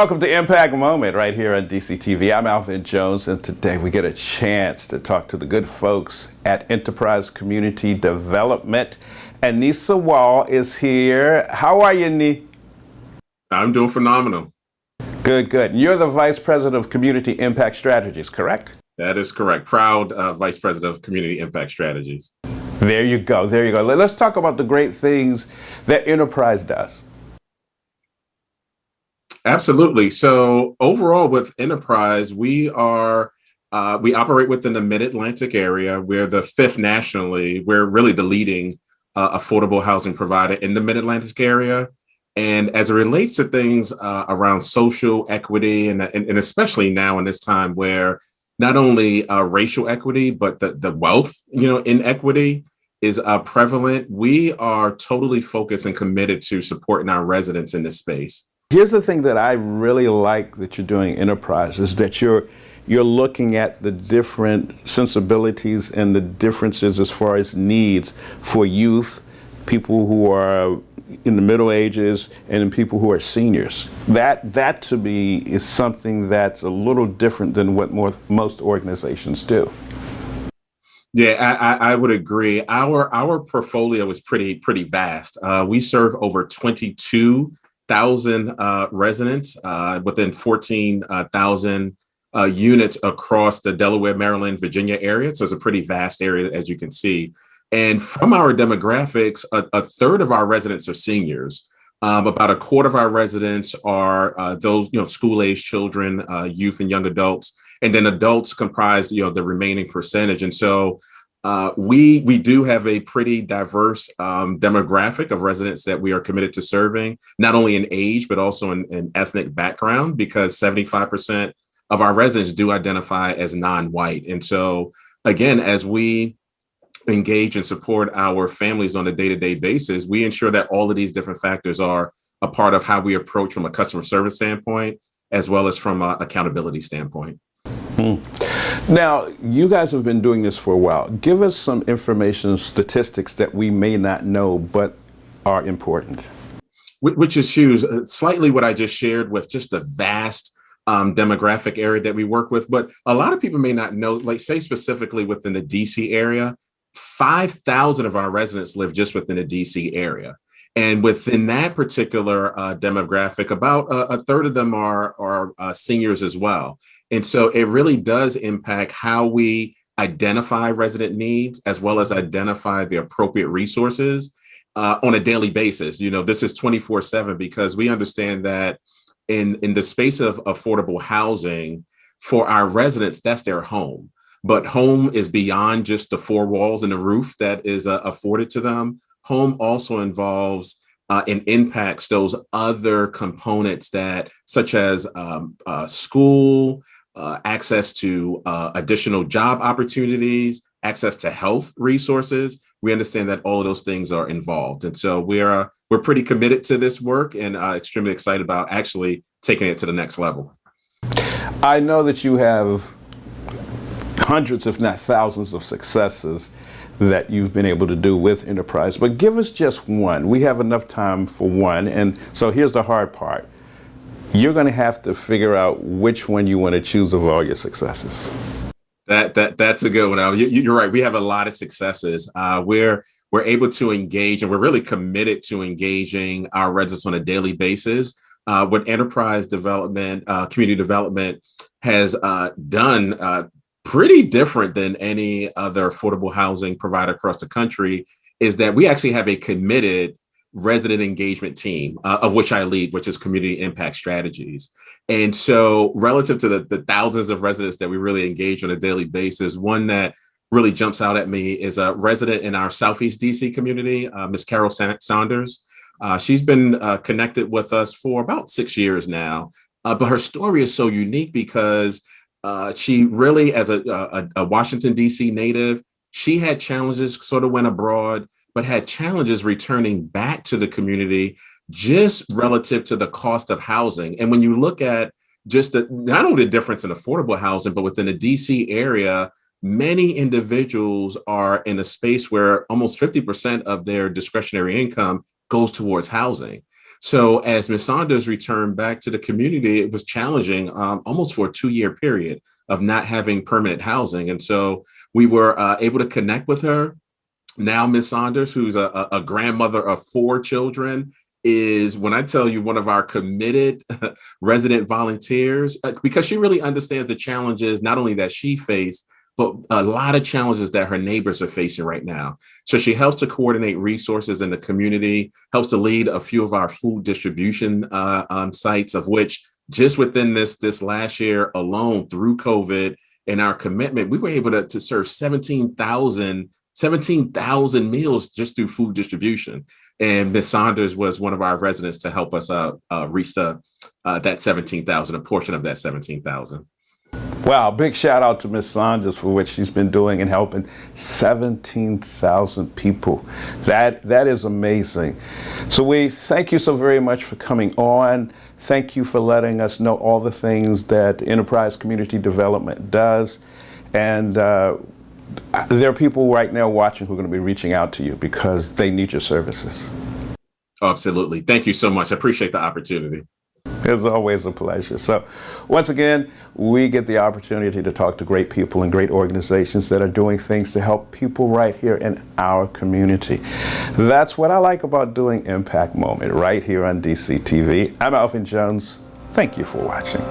Welcome to Impact Moment right here on DCTV. I'm Alvin Jones, and today we get a chance to talk to the good folks at Enterprise Community Development. And Nisa Wall is here. How are you, Nee? I'm doing phenomenal. Good, good. You're the Vice President of Community Impact Strategies, correct? That is correct. Proud Vice President of Community Impact Strategies. There you go. There you go. Let's talk about the great things that Enterprise does. Absolutely. So overall with Enterprise, we operate within the Mid-Atlantic area. We're the fifth nationally. We're really the leading affordable housing provider in the Mid-Atlantic area. And as it relates to things around social equity, and especially now in this time where not only racial equity, but the wealth, inequity is prevalent, we are totally focused and committed to supporting our residents in this space. Here's the thing that I really like that you're doing Enterprise is that you're looking at the different sensibilities and the differences as far as needs for youth, people who are in the middle ages, and people who are seniors. That to me is something that's a little different than what most organizations do. Yeah, I would agree. Our portfolio is pretty vast. We serve over 22,000 residents within 14,000 units across the Delaware, Maryland, Virginia area. So it's a pretty vast area, as you can see. And from our demographics, a third of our residents are seniors. About a quarter of our residents are those, school-age children, youth and young adults, and then adults comprise, the remaining percentage. And so we do have a pretty diverse demographic of residents that we are committed to serving, not only in age, but also in ethnic background, because 75% of our residents do identify as non-white. And so, again, as we engage and support our families on a day-to-day basis, we ensure that all of these different factors are a part of how we approach from a customer service standpoint, as well as from an accountability standpoint. Now, you guys have been doing this for a while. Give us some information, statistics that we may not know, but are important. Which is huge. Slightly what I just shared with just the vast demographic area that we work with. But a lot of people may not know, like say specifically within the DC area, 5,000 of our residents live just within the DC area. And within that particular demographic, about a third of them are seniors as well. And so it really does impact how we identify resident needs, as well as identify the appropriate resources on a daily basis. This is 24/7 because we understand that in the space of affordable housing for our residents, that's their home. But home is beyond just the four walls and the roof that is afforded to them. Home also involves and impacts those other components such as school, access to additional job opportunities, access to health resources. We understand that all of those things are involved. And so we're pretty committed to this work and extremely excited about actually taking it to the next level. I know that you have hundreds, if not thousands, of successes that you've been able to do with Enterprise, but give us just one. We have enough time for one, and so here's the hard part. You're going to have to figure out which one you want to choose of all your successes. That's a good one. You're right. We have a lot of successes. We're able to engage, and we're really committed to engaging our residents on a daily basis. What Enterprise Development, Community Development has done pretty different than any other affordable housing provider across the country is that we actually have a committed resident engagement team, of which I lead, which is Community Impact Strategies. And so relative to the thousands of residents that we really engage on a daily basis, one that really jumps out at me is a resident in our Southeast DC community, Ms. Carol Saunders. She's been connected with us for about 6 years now, but her story is so unique because she really, as a Washington, D.C. native, she had challenges, sort of went abroad, but had challenges returning back to the community just relative to the cost of housing. And when you look at just not only the difference in affordable housing, but within the DC area, many individuals are in a space where almost 50% of their discretionary income goes towards housing. So as Ms. Saunders returned back to the community, it was challenging almost for a 2 year period of not having permanent housing. And so we were able to connect with her. Now, Ms. Saunders, who's a grandmother of 4 children, is, when I tell you, one of our committed resident volunteers, because she really understands the challenges, not only that she faced, but a lot of challenges that her neighbors are facing right now. So she helps to coordinate resources in the community, helps to lead a few of our food distribution sites, of which just within this last year alone, through COVID and our commitment, we were able to serve 17,000 meals just through food distribution. And Ms. Saunders was one of our residents to help us reach that 17,000, a portion of that 17,000. Wow, big shout out to Ms. Saunders for what she's been doing and helping 17,000 people. That is amazing. So we thank you so very much for coming on. Thank you for letting us know all the things that Enterprise Community Development does. And there are people right now watching who are going to be reaching out to you because they need your services. Absolutely. Thank you so much. I appreciate the opportunity. It's always a pleasure. So once again, we get the opportunity to talk to great people and great organizations that are doing things to help people right here in our community. That's what I like about doing Impact Moment right here on DC TV. I'm Alvin Jones. Thank you for watching.